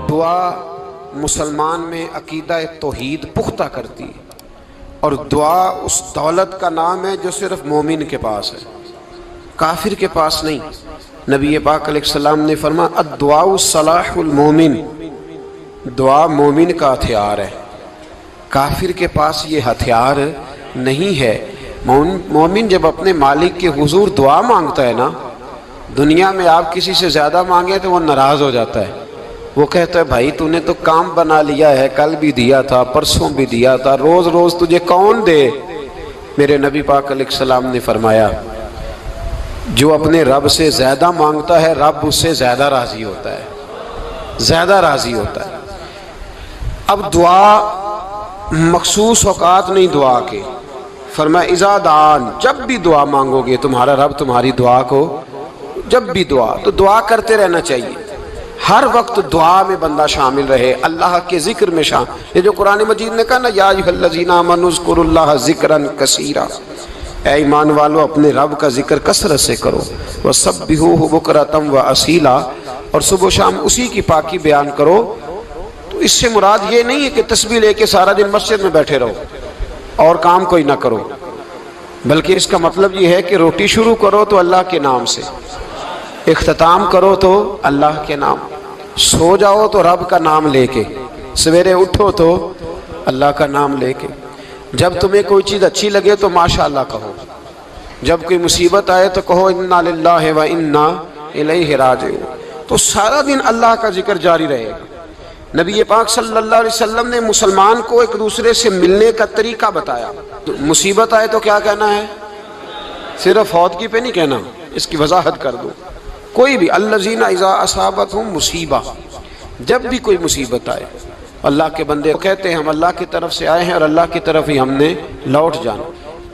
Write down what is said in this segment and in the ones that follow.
دعا مسلمان میں عقیدہ توحید پختہ کرتی ہے، اور دعا اس دولت کا نام ہے جو صرف مومن کے پاس ہے، کافر کے پاس نہیں۔ نبی پاک علیہ السلام نے فرمایا الدعاء صلاح المومن، دعا مومن کا ہتھیار ہے، کافر کے پاس یہ ہتھیار نہیں ہے۔ مومن جب اپنے مالک کے حضور دعا مانگتا ہے نا، دنیا میں آپ کسی سے زیادہ مانگے تو وہ ناراض ہو جاتا ہے، وہ کہتا ہے بھائی تو نے تو کام بنا لیا ہے، کل بھی دیا تھا، پرسوں بھی دیا تھا، روز روز تجھے کون دے؟ میرے نبی پاک علیہ السلام نے فرمایا جو اپنے رب سے زیادہ مانگتا ہے رب اس سے زیادہ راضی ہوتا ہے، زیادہ راضی ہوتا ہے۔ اب دعا مخصوص اوقات نہیں دعا کے، فرمایا اذا دعان، جب بھی دعا مانگو گے تمہارا رب تمہاری دعا کو، جب بھی دعا تو دعا کرتے رہنا چاہیے، ہر وقت دعا میں بندہ شامل رہے، اللہ کے ذکر میں شامل۔ یہ جو قرآن مجید نے کہا نا یا ایھا الذین آمنوا اذکروا اللہ ذکرا کثیرا، اے ایمان والو اپنے رب کا ذکر کثرت سے کرو، وسبحوہ بکرۃ واصیلا، اور صبح و شام اسی کی پاکی بیان کرو۔ تو اس سے مراد یہ نہیں ہے کہ تسبیح لے کے سارا دن مسجد میں بیٹھے رہو اور کام کوئی نہ کرو، بلکہ اس کا مطلب یہ ہے کہ روٹی شروع کرو تو اللہ کے نام سے، اختتام کرو تو اللہ کے نام، سو جاؤ تو رب کا نام لے کے، سویرے اٹھو تو اللہ کا نام لے کے، جب تمہیں کوئی چیز اچھی لگے تو ماشاءاللہ کہو، جب کوئی مصیبت آئے تو کہو انا للہ و انا الیہ راجعون۔ تو سارا دن اللہ کا ذکر جاری رہے گا۔ نبی پاک صلی اللہ علیہ وسلم نے مسلمان کو ایک دوسرے سے ملنے کا طریقہ بتایا۔ مصیبت آئے تو کیا کہنا ہے؟ صرف فوتگی پہ نہیں کہنا، اس کی وضاحت کر دو۔ کوئی بھی الذین اذا اصابتہم مصیبہ، جب بھی کوئی مصیبت آئے اللہ کے بندے کہتے ہیں ہم اللہ کی طرف سے آئے ہیں اور اللہ کی طرف ہی ہم نے لوٹ جانا۔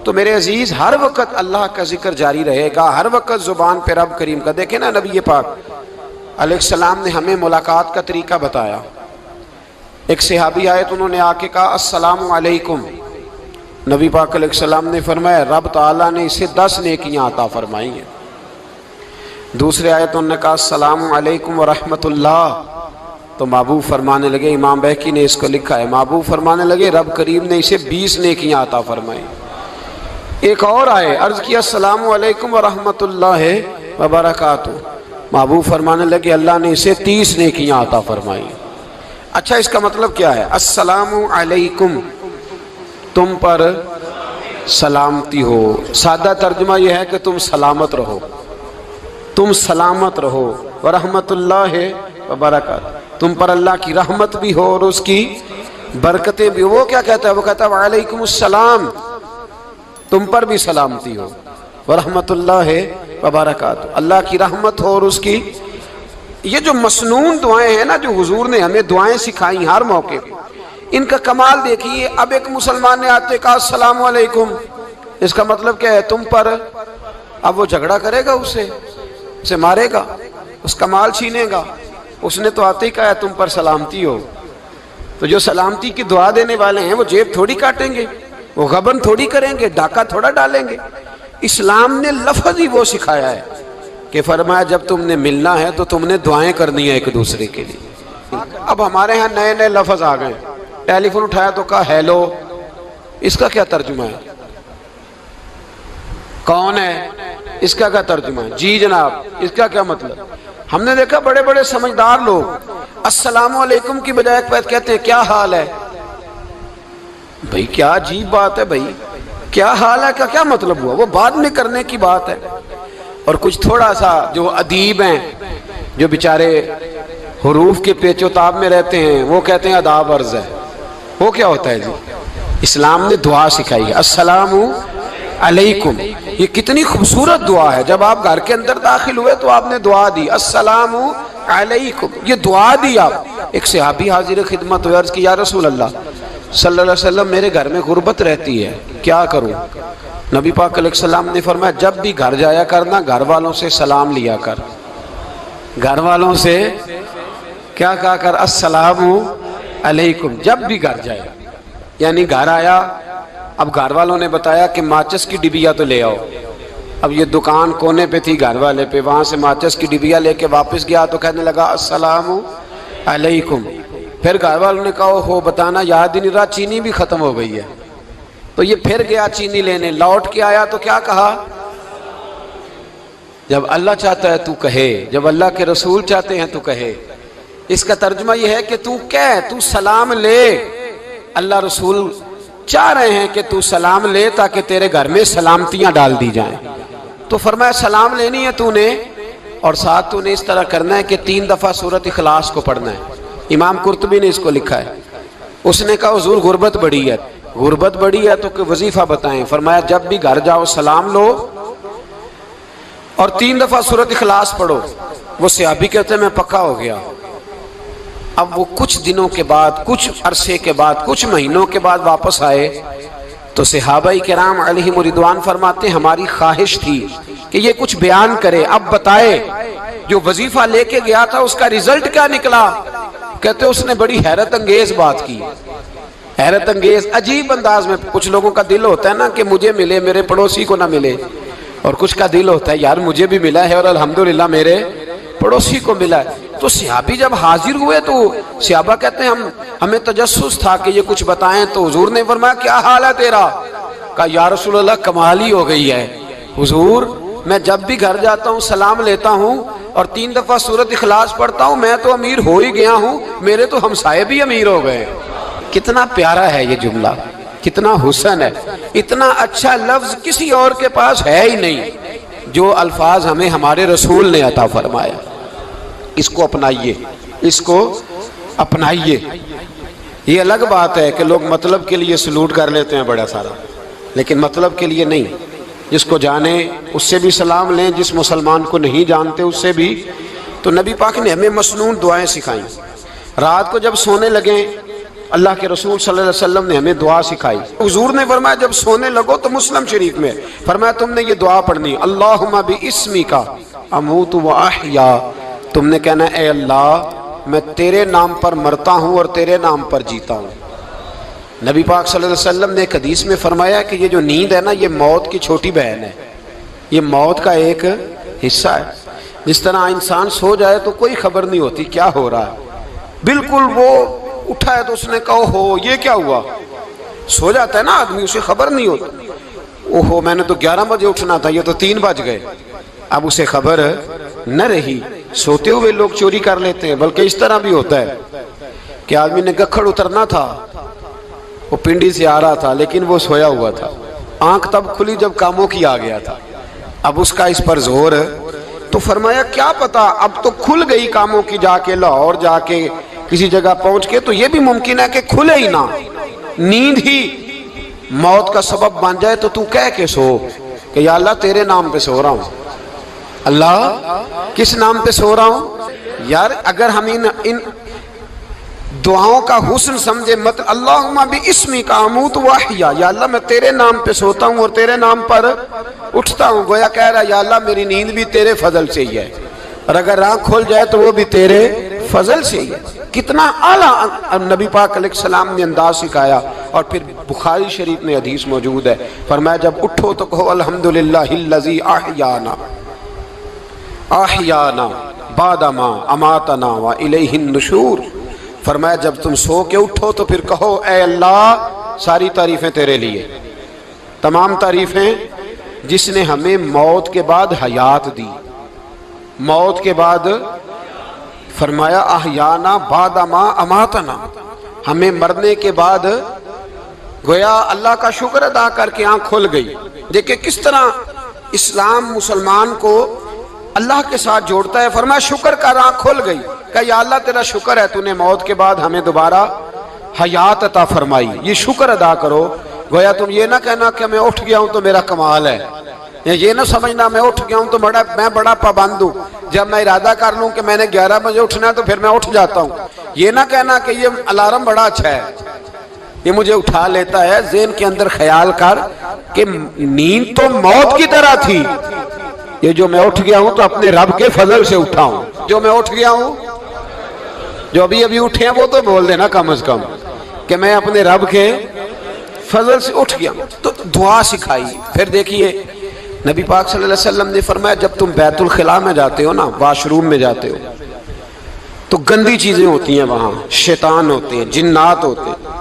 تو میرے عزیز ہر وقت اللہ کا ذکر جاری رہے گا، ہر وقت زبان پہ رب کریم کا۔ دیکھیں نا نبی پاک علیہ السلام نے ہمیں ملاقات کا طریقہ بتایا۔ ایک صحابی آئے تو انہوں نے آ کے کہا السلام علیکم، نبی پاک علیہ السلام نے فرمایا رب تعالیٰ نے اسے 10 نیکیاں عطا فرمائی ہیں۔ دوسرے آئے تو انہوں نے کہا السلام علیکم ورحمۃ اللہ، تو محبوب فرمانے لگے، امام بہقی نے اس کو لکھا ہے، محبوب فرمانے لگے رب کریم نے اسے 20 نیکیاں عطا فرمائی۔ ایک اور آئے، عرض کیا السلام علیکم ورحمۃ اللہ وبرکاتہ، محبوب فرمانے لگے اللہ نے اسے 30 نیکیاں عطا فرمائی۔ اچھا اس کا مطلب کیا ہے؟ السلام علیکم، تم پر سلامتی ہو، سادہ ترجمہ یہ ہے کہ تم سلامت رہو، تم سلامت رہو، ورحمۃ اللہ وبرکاتہ، تم پر اللہ کی رحمت بھی ہو اور اس کی برکتیں بھی ہو۔ وہ کیا کہتا ہے؟ وہ کہتا ہے وعلیکم السلام، تم پر بھی سلامتی ہو، ورحمۃ اللہ وبرکاتہ، اللہ کی رحمت ہو اور اس کی۔ یہ جو مسنون دعائیں ہیں نا جو حضور نے ہمیں دعائیں سکھائی ہر موقع پہ، ان کا کمال دیکھیے۔ اب ایک مسلمان نے آتے کہا السلام علیکم، اس کا مطلب کیا ہے؟ تم پر۔ اب وہ جھگڑا کرے گا اسے مارے گا، اس کا مال چھینے گا؟ اس نے تو آتے ہی کہا ہے تم پر سلامتی ہو۔ تو جو سلامتی کی دعا دینے والے ہیں وہ جیب تھوڑی کاٹیں گے، وہ غبن تھوڑی کریں گے، ڈاکہ تھوڑا ڈالیں گے۔ اسلام نے لفظ ہی وہ سکھایا ہے کہ فرمایا جب تم نے ملنا ہے تو تم نے دعائیں کرنی ہیں ایک دوسرے کے لیے۔ اب ہمارے ہاں نئے نئے لفظ آ گئے، ٹیلی فون اٹھایا تو کہا ہیلو، اس کا کیا ترجمہ ہے؟ کون ہے، اس کا کیا ترجمہ ہے؟ جی جناب، اس کا کیا مطلب؟ ہم نے دیکھا بڑے بڑے سمجھدار لوگ السلام علیکم کی بجائے کہتے ہیں کیا حال ہے۔ بھائی کیا عجیب بات ہے، بھائی کیا حال ہے کا کیا مطلب ہوا؟ وہ بعد میں کرنے کی بات ہے۔ اور کچھ تھوڑا سا جو ادیب ہیں، جو بیچارے حروف کے پیچ و تاب میں رہتے ہیں، وہ کہتے ہیں آداب عرض ہے۔ وہ کیا ہوتا ہے جی؟ اسلام نے دعا سکھائی ہے السلام علیکم، یہ کتنی خوبصورت دعا ہے۔ جب آپ گھر کے اندر داخل ہوئے تو آپ نے دعا دی السلام علیکم، یہ دعا دی آپ۔ ایک صحابی حاضر خدمت ہوئے، عرض کی یا رسول اللہ صلی اللہ علیہ وسلم میرے گھر میں غربت رہتی ہے، کیا کروں؟ نبی پاک علیہ السلام نے فرمایا جب بھی گھر جایا کرنا گھر والوں سے سلام لیا کر، گھر والوں سے کیا کہا کر؟ السلام علیکم، جب بھی گھر جائے۔ یعنی گھر آیا، اب گھر والوں نے بتایا کہ ماچس کی ڈبیا تو لے آؤ۔ اب یہ دکان کونے پہ تھی گھر والے پہ، وہاں سے ماچس کی ڈبیا لے کے واپس گیا تو کہنے لگا السلام علیکم. پھر گھر والوں نے کہا ہو بتانا یاد ہی نہیں رہا، چینی بھی ختم ہو گئی ہے. تو یہ پھر گیا چینی لینے، لوٹ کے آیا تو کیا کہا؟ جب اللہ چاہتا ہے تو کہے، جب اللہ کے رسول چاہتے ہیں تو کہے. اس کا ترجمہ یہ ہے کہ تو کہہ، تو سلام لے. اللہ رسول چاہ رہے ہیں کہ تو سلام لے تاکہ تیرے گھر میں سلامتیاں ڈال دی جائیں. تو فرمایا سلام لینی ہے تو نے، اور ساتھ تو نے اس طرح کرنا ہے کہ 3 دفعہ سورۃ اخلاص کو پڑھنا ہے. امام قرطبی نے اس کو لکھا ہے. اس نے کہا حضور غربت بڑی ہے. غربت بڑی ہے تو کہ وظیفہ بتائیں. فرمایا جب بھی گھر جاؤ سلام لو اور 3 دفعہ سورۃ اخلاص پڑھو. وہ صحابی کہتے ہیں میں پکا ہو گیا. اب وہ کچھ دنوں کے بعد، کچھ عرصے کے بعد، کچھ مہینوں کے بعد واپس آئے تو صحابہ کرام علیہم رضوان فرماتے ہیں ہماری خواہش تھی کہ یہ کچھ بیان کرے، اب بتائے جو وظیفہ لے کے گیا تھا اس کا رزلٹ کیا نکلا. کہتے اس نے بڑی حیرت انگیز بات کی، حیرت انگیز عجیب انداز میں. کچھ لوگوں کا دل ہوتا ہے نا کہ مجھے ملے میرے پڑوسی کو نہ ملے، اور کچھ کا دل ہوتا ہے یار مجھے بھی ملا ہے اور الحمدللہ میرے پڑوسی کو ملا ہے. تو صحابی جب حاضر ہوئے تو صحابہ کہتے ہیں ہمیں تجسس تھا کہ یہ کچھ بتائیں. تو حضور نے فرمایا کیا حال ہے تیرا؟ کہا یا رسول اللہ کمال ہی ہو گئی ہے حضور، میں جب بھی گھر جاتا ہوں سلام لیتا ہوں اور 3 دفعہ سورۃ اخلاص پڑھتا ہوں. میں تو امیر ہو ہی گیا ہوں، میرے تو ہمسائے بھی امیر ہو گئے. کتنا پیارا ہے یہ جملہ، کتنا حسن ہے. اتنا اچھا لفظ کسی اور کے پاس ہے ہی نہیں جو الفاظ ہمیں ہمارے رسول نے عطا فرمایا. اس کو اپنائیے، اس کو اپنائیے. یہ الگ بات ہے کہ لوگ مطلب کے لیے سلوٹ کر لیتے ہیں بڑا سارا، لیکن مطلب کے لیے نہیں. جس کو جانے اس سے بھی سلام لیں، جس مسلمان کو نہیں جانتے اس سے بھی. تو نبی پاک نے ہمیں مسنون دعائیں سکھائیں. رات کو جب سونے لگیں اللہ کے رسول صلی اللہ علیہ وسلم نے ہمیں دعا سکھائی. حضور نے فرمایا جب سونے لگو تو مسلم شریف میں فرمایا تم نے یہ دعا پڑھنی، اللہم باسمک اموت و احیا. تم نے کہنا اے اللہ میں تیرے نام پر مرتا ہوں اور تیرے نام پر جیتا ہوں. نبی پاک صلی اللہ علیہ وسلم نے ایک حدیث میں فرمایا کہ یہ جو نیند ہے نا یہ موت کی چھوٹی بہن ہے، یہ موت کا ایک حصہ ہے. جس طرح انسان سو جائے تو کوئی خبر نہیں ہوتی کیا ہو رہا ہے، بالکل وہ اٹھا ہے تو اس نے کہا ہو یہ کیا ہوا. سو جاتا ہے نا آدمی، اسے خبر نہیں ہوتی. اوہو میں نے تو 11 بجے اٹھنا تھا، یہ تو 3 بج گئے. اب اسے خبر نہ رہی. سوتے ہوئے لوگ چوری کر لیتے ہیں. بلکہ اس طرح بھی ہوتا ہے کہ آدمی نے گکھڑ اترنا تھا، وہ پنڈی سے آ رہا تھا لیکن وہ سویا ہوا تھا. آنکھ تب کھلی جب کاموں کی آ گیا تھا. اب اس کا اس پر زور، تو فرمایا کیا پتا اب تو کھل گئی کاموں کی، جا کے لاہور جا کے کسی جگہ پہنچ کے. تو یہ بھی ممکن ہے کہ کھلے ہی نہ، نیند ہی موت کا سبب بن جائے. تو تو کہہ کے سو کہ یا اللہ تیرے نام پہ سو رہا ہوں. اللہ کس نام پہ سو رہا ہوں؟ یار اگر ہم ان دعاؤں کا حسن سمجھے، مت اللہم باسمک اموت و احیا، یا اللہ میں تیرے نام پہ سوتا ہوں اور تیرے نام پر اٹھتا ہوں. گویا کہہ رہا یا اللہ میری نیند بھی تیرے فضل سے ہی ہے، اور اگر آنکھ کھل جائے تو وہ بھی تیرے فضل سے ہی ہے. کتنا اعلیٰ نبی پاک علیہ السلام نے انداز سکھایا. اور پھر بخاری شریف میں حدیث موجود ہے، فرمایا جب اٹھو تو کہو الحمدللہ الذی احیانا احیانا بعد ما اماتنا والیہ النشور. فرمایا جب تم سو کے اٹھو تو پھر کہو اے اللہ ساری تعریفیں تیرے لیے، تمام تعریفیں جس نے ہمیں موت کے بعد حیات دی. موت کے بعد فرمایا احیانا بعد ما اماتنا، ہمیں مرنے کے بعد گویا اللہ کا شکر ادا کر کے آنکھ کھل گئی. دیکھیں کس طرح اسلام مسلمان کو اللہ کے ساتھ جوڑتا ہے. فرمایا شکر کر، آنکھ کھل گئی. کہ یا اللہ تیرا شکر ہے تو نے موت کے بعد ہمیں دوبارہ حیات عطا فرمائی، یہ شکر ادا کرو. گویا تم یہ نہ کہنا کہ میں اٹھ گیا ہوں تو میرا کمال ہے، یہ نہ سمجھنا میں اٹھ گیا ہوں تو میں بڑا پابند ہوں، جب میں ارادہ کر لوں کہ میں نے 11 بجے اٹھنا ہے تو پھر میں اٹھ جاتا ہوں. یہ نہ کہنا کہ یہ الارم بڑا اچھا ہے، یہ مجھے اٹھا لیتا ہے. ذہن کے اندر خیال کر کہ نیند تو موت کی طرح تھی، یہ جو میں اٹھ گیا ہوں تو اپنے رب کے فضل سے اٹھا ہوں. جو میں اٹھ گیا ہوں، جو ابھی وٹھے ہیں وہ تو بول دینا کم از کم کہ میں اپنے رب کے فضل سے اٹھ گیا. تو دعا سکھائی. پھر دیکھیے نبی پاک صلی اللہ علیہ وسلم نے فرمایا جب تم بیت الخلاء میں جاتے ہو نا، واش روم میں جاتے ہو، تو گندی چیزیں ہوتی ہیں وہاں، شیطان ہوتے ہیں، جنات ہوتے ہیں،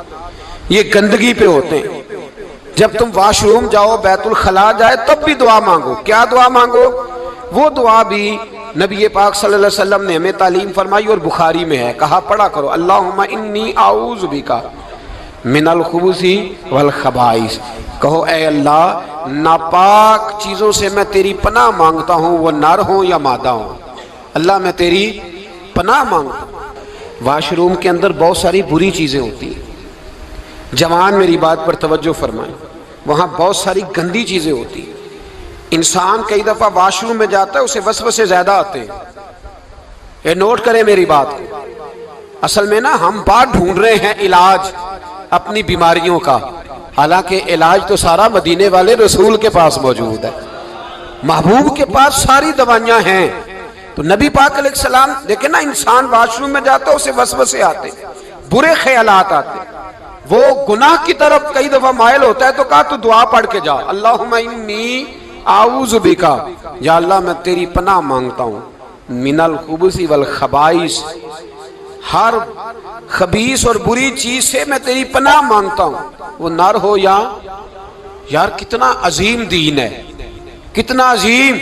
یہ گندگی پہ ہوتے ہیں۔ جب تم واش روم جاؤ، بیت الخلاء جائے، تب بھی دعا مانگو۔ کیا دعا مانگو؟ وہ دعا بھی نبی پاک صلی اللہ علیہ وسلم نے ہمیں تعلیم فرمائی اور بخاری میں ہے، کہا پڑھا کرو، اللہم انی اعوذ بک من الخبث والخبائث۔ کہو اے اللہ، ناپاک چیزوں سے میں تیری پناہ مانگتا ہوں، وہ نر ہوں یا مادہ ہوں۔ اللہ میں تیری پناہ مانگتا ہوں۔ واش روم کے اندر بہت ساری بری چیزیں ہوتی ہیں، جوان میری بات پر توجہ فرمائیں، وہاں بہت ساری گندی چیزیں ہوتی ہیں۔ انسان کئی دفعہ واش روم میں جاتا ہے، اسے وسوسے زیادہ آتے ہیں، یہ نوٹ کریں میری بات کو۔ اصل میں نا ہم بات ڈھونڈ رہے ہیں علاج اپنی بیماریوں کا، حالانکہ علاج تو سارا مدینے والے رسول کے پاس موجود ہے، محبوب کے پاس ساری دوائیاں ہیں۔ تو نبی پاک علیہ السلام دیکھیں نا، انسان واش روم میں جاتا ہے، اسے وسوسے آتے ہیں، برے خیالات آتے ہیں، وہ گناہ کی طرف کئی دفعہ مائل ہوتا ہے، تو کہا تو دعا پڑھ کے جا، اللہم انی اعوذ بکا، یا اللہ میں تیری پناہ مانگتا ہوں، من الخبث والخبائث، ہر خبیث اور بری چیز سے میں تیری پناہ مانگتا ہوں، وہ نر ہو یا یار۔ کتنا عظیم دین ہے، کتنا عظیم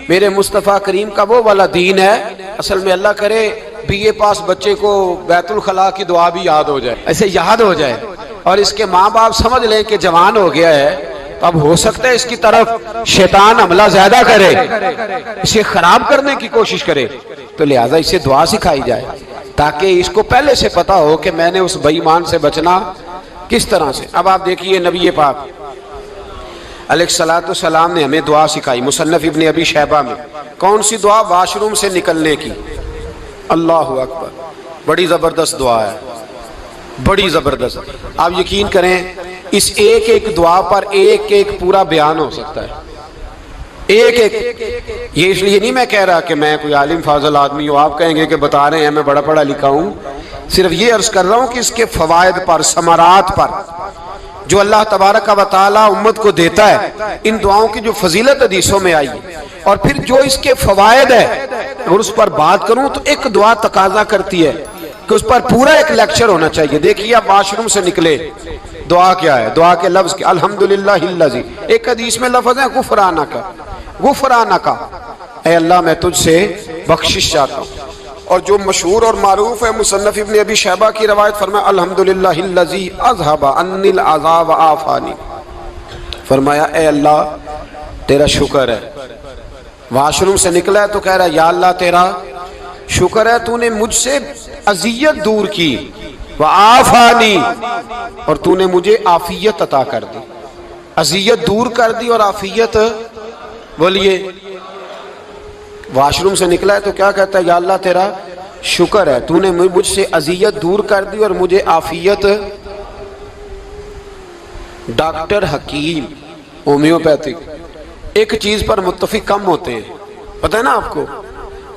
میرے مصطفیٰ کریم کا وہ والا دین ہے۔ اصل میں اللہ کرے بی اے پاس بچے کو بیت الخلاء کی دعا بھی یاد ہو جائے، ایسے یاد ہو جائے، اور اس کے ماں باپ سمجھ لیں کہ جوان ہو گیا ہے، تو اب ہو سکتا ہے اس کی طرف شیطان حملہ زیادہ کرے، اسے خراب کرنے کی کوشش کرے، تو لہٰذا اسے دعا سکھائی جائے تاکہ اس کو پہلے سے پتا ہو کہ میں نے اس بے ایمان سے بچنا کس طرح سے۔ اب آپ دیکھیے نبی پاک علیہ السلام نے ہمیں دعا سکھائی، مصنف ابن ابی شیبہ میں۔ کون سی دعا؟ واش روم سے نکلنے کی۔ اللہ اکبر، بڑی زبردست دعا ہے، بڑی زبردست۔ آپ یقین کریں اس ایک ایک دعا پر ایک ایک پورا بیان ہو سکتا ہے، ایک ایک۔ یہ اس لیے نہیں میں کہہ رہا کہ میں کوئی عالم فاضل آدمی ہوں، آپ کہیں گے کہ بتا رہے ہیں میں بڑا پڑھا لکھا ہوں، صرف یہ عرض کر رہا ہوں کہ اس کے فوائد پر، ثمرات پر جو اللہ تبارک و تعالی امت کو دیتا ہے، ان دعاؤں کی جو فضیلت حدیثوں میں آئی ہے، اور پھر جو اس کے فوائد ہے، اگر اس پر بات کروں تو ایک دعا تقاضا کرتی ہے کہ اس پر پورا ایک لیکچر ہونا چاہیے۔ دیکھیے آپ واش روم سے نکلے، دعا کیا ہے؟ دعا کے لفظ کیا؟ الحمدللہ الذی، ایک حدیث میں لفظ ہے غفرانک، غفرانک، اے اللہ میں تجھ سے بخشش چاہتا ہوں۔ اور جو مشہور اور معروف ہے مصنف ابن ابی شیبہ کی روایت، فرمایا الحمدللہ الذی اذھب عنی العذاب وعافانی، فرمایا اے اللہ تیرا شکر ہے۔ واش روم سے نکلا ہے تو کہہ رہا ہے یا اللہ تیرا شکر ہے، تو نے مجھ سے اذیت دور کی، وعافانی، اور تو نے مجھے عافیت عطا کر دی، اذیت دور کر دی اور عافیت۔ بولیے، واش روم سے نکلا ہے تو کیا کہتا ہے؟ یا اللہ تیرا شکر ہے، تو نے مجھ سے اذیت دور کر دی اور مجھے عافیت۔ ڈاکٹر حکیم ہومیوپیتھک ایک چیز پر متفق کم ہوتے ہیں، پتہ ہے نا آپ کو،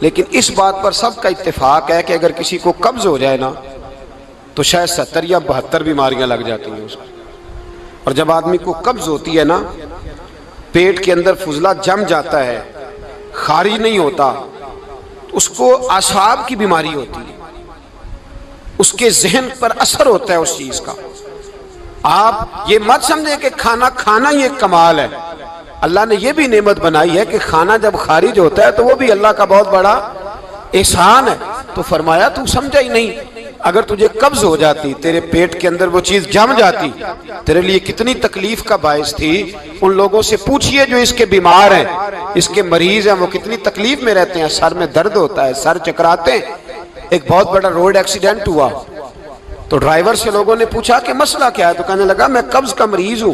لیکن اس بات پر سب کا اتفاق ہے کہ اگر کسی کو قبض ہو جائے نا تو شاید 70 یا 72 بیماریاں لگ جاتی ہیں اس کو۔ اور جب آدمی کو قبض ہوتی ہے نا، پیٹ کے اندر فضلہ جم جاتا ہے، خارج نہیں ہوتا، اس کو اعصاب کی بیماری ہوتی ہے، اس کے ذہن پر اثر ہوتا ہے اس چیز کا۔ آپ یہ مت سمجھیں کہ کھانا کھانا ہی ایک کمال ہے، اللہ نے یہ بھی نعمت بنائی ہے کہ کھانا جب خارج ہوتا ہے تو وہ بھی اللہ کا بہت بڑا احسان ہے۔ تو فرمایا تو سمجھا ہی نہیں، اگر تجھے قبض ہو جاتی، تیرے پیٹ کے اندر وہ چیز جم جاتی، تیرے لیے کتنی تکلیف کا باعث تھی۔ ان لوگوں سے پوچھئے جو اس کے بیمار ہیں، اس کے مریض ہیں، وہ کتنی تکلیف میں رہتے ہیں، سر میں درد ہوتا ہے، سر چکراتے ہیں۔ ایک بہت بڑا روڈ ایکسیڈنٹ ہوا تو ڈرائیور سے لوگوں نے پوچھا کہ مسئلہ کیا ہے، تو کہنے لگا میں قبض کا مریض ہوں،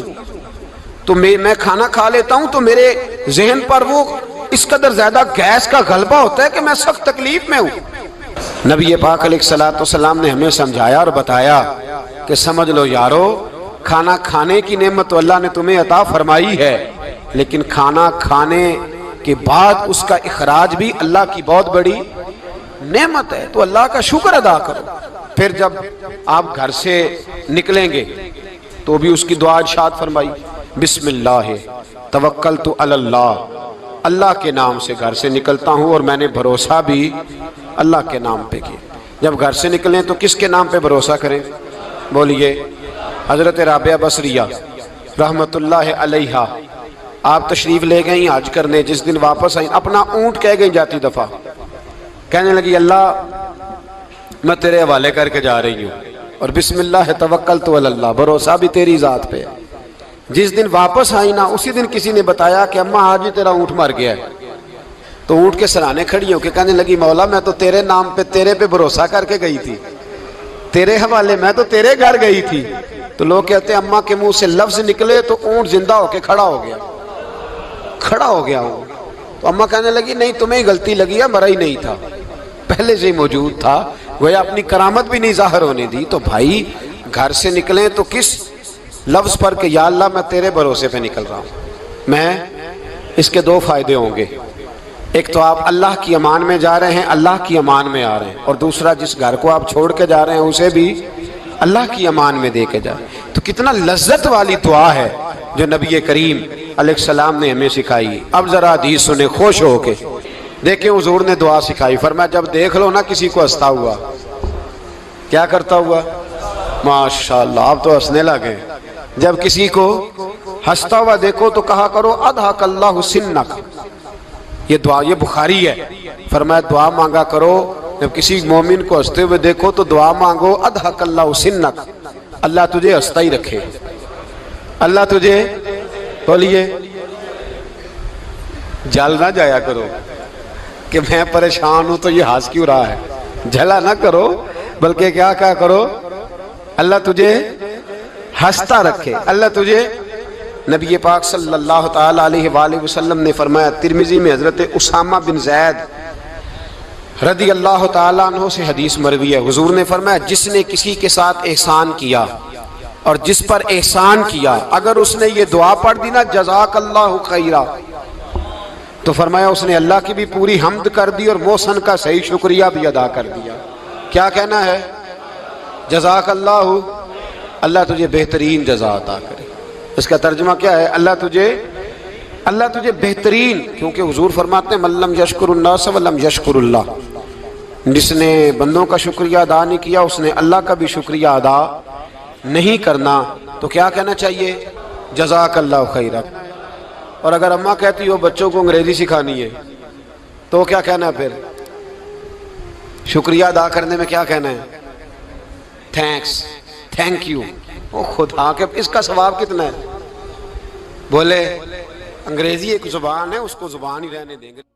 تو میں کھانا کھا لیتا ہوں تو میرے ذہن پر وہ اس قدر زیادہ گیس کا غلبہ ہوتا ہے کہ میں سخت تکلیف میں ہوں۔ نبی پاک علیہ السلام نے ہمیں سمجھایا اور بتایا کہ سمجھ لو یارو، کھانا کھانے کی نعمت تو اللہ نے تمہیں عطا فرمائی ہے، لیکن کھانا کھانے کے بعد اس کا اخراج بھی اللہ کی بہت بڑی نعمت ہے، تو اللہ کا شکر ادا کرو۔ پھر جب آپ گھر سے نکلیں گے تو بھی اس کی دعا ارشاد فرمائی، بسم اللہ توکلت علی اللہ، اللہ کے نام سے گھر سے نکلتا ہوں اور میں نے بھروسہ بھی اللہ کے نام پہ کیا۔ جب گھر سے نکلیں تو کس کے نام پہ بھروسہ کریں؟ بولیے۔ حضرت رابعہ بصریہ رحمت اللہ علیہا، آپ تشریف لے گئیں حج کرنے، جس دن واپس آئیں اپنا اونٹ کہہ گئی جاتی دفعہ، کہنے لگی اللہ میں تیرے حوالے کر کے جا رہی ہوں، اور بسم اللہ توکلت علی اللہ، بھروسہ بھی تیری ذات پہ ہے۔ جس دن واپس آئی نا اسی دن کسی نے بتایا کہ اماں آج ہی تیرا اونٹ مر گیا ہے، تو اونٹ کے سرانے کھڑی ہو کے کہنے لگی مولا میں تو تیرے نام پہ تیرے پہ بھروسہ کر کے گئی تھی، تیرے حوالے، میں تو تیرے گھر گئی تھی۔ تو لوگ کہتے ہیں اماں کے منہ سے لفظ نکلے تو اونٹ زندہ ہو کے کھڑا ہو گیا، کھڑا ہو گیا اونٹ۔ تو اماں کہنے لگی نہیں تمہیں ہی غلطی لگی ہے، مرا ہی نہیں تھا، پہلے سے ہی موجود تھا، وہ اپنی کرامت بھی نہیں ظاہر ہونے دی۔ تو بھائی گھر سے نکلیں تو کس لفظ پر کہ یا اللہ میں تیرے بھروسے پہ نکل رہا ہوں میں، اس کے دو فائدے ہوں گے، ایک تو آپ اللہ کی امان میں جا رہے ہیں، اللہ کی امان میں آ رہے ہیں، اور دوسرا جس گھر کو آپ چھوڑ کے جا رہے ہیں اسے بھی اللہ کی امان میں دے کے جائیں۔ تو کتنا لذت والی دعا ہے جو نبی کریم علیہ السلام نے ہمیں سکھائی۔ اب ذرا حدیث سنیں خوش ہو کے، دیکھیں حضور نے دعا سکھائی، فرمایا جب دیکھ لو نا کسی کو ہنستا ہوا، کیا کرتا ہوا؟ ماشاءاللہ آپ تو ہنسنے لگے۔ جب کسی کو ہنستا ہوا دیکھو تو کہا کرو اضحک اللہ سنک، یہ دعا یہ بخاری ہے، فرمایا دعا مانگا کرو جب کسی مومن کو ہنستے ہوئے دیکھو تو دعا مانگو اضحک اللہ سنک، اللہ تجھے ہنستا ہی رکھے، اللہ تجھے، بولیے، جل نہ جایا کرو کہ میں پریشان ہوں تو یہ ہنس کیوں رہا ہے، جھلا نہ کرو، بلکہ کیا کہا کرو اللہ تجھے ہنستا رکھے، اللہ تجھے۔ نبی پاک صلی اللہ تعالی علیہ وآلہ وسلم نے فرمایا، ترمذی میں حضرت اسامہ بن زید رضی اللہ تعالیٰ عنہ سے حدیث مروی ہے، حضور نے فرمایا جس نے کسی کے ساتھ احسان کیا اور جس پر احسان کیا، اگر اس نے یہ دعا پڑھ دی نا جزاک اللہ خیرہ، تو فرمایا اس نے اللہ کی بھی پوری حمد کر دی اور محسن کا صحیح شکریہ بھی ادا کر دیا۔ کیا کہنا ہے؟ جزاک اللہ، اللہ تجھے بہترین جزا عطا کرے۔ اس کا ترجمہ کیا ہے؟ اللہ تجھے بہترین، کیونکہ حضور فرماتے ہیں من لم یشکر الناس ولم یشکر اللہ، جس نے بندوں کا شکریہ ادا نہیں کیا اس نے اللہ کا بھی شکریہ ادا نہیں کرنا۔ تو کیا کہنا چاہیے؟ جزاک اللہ خیرہ۔ اور اگر اماں کہتی ہو بچوں کو انگریزی سکھانی ہے تو کیا کہنا ہے؟ پھر شکریہ ادا کرنے میں کیا کہنا ہے؟ Thanks, thank you. او خدا کے اس کا ثواب کتنا ہے؟ بولے انگریزی ایک زبان ہے، اس کو زبان ہی رہنے دیں گے۔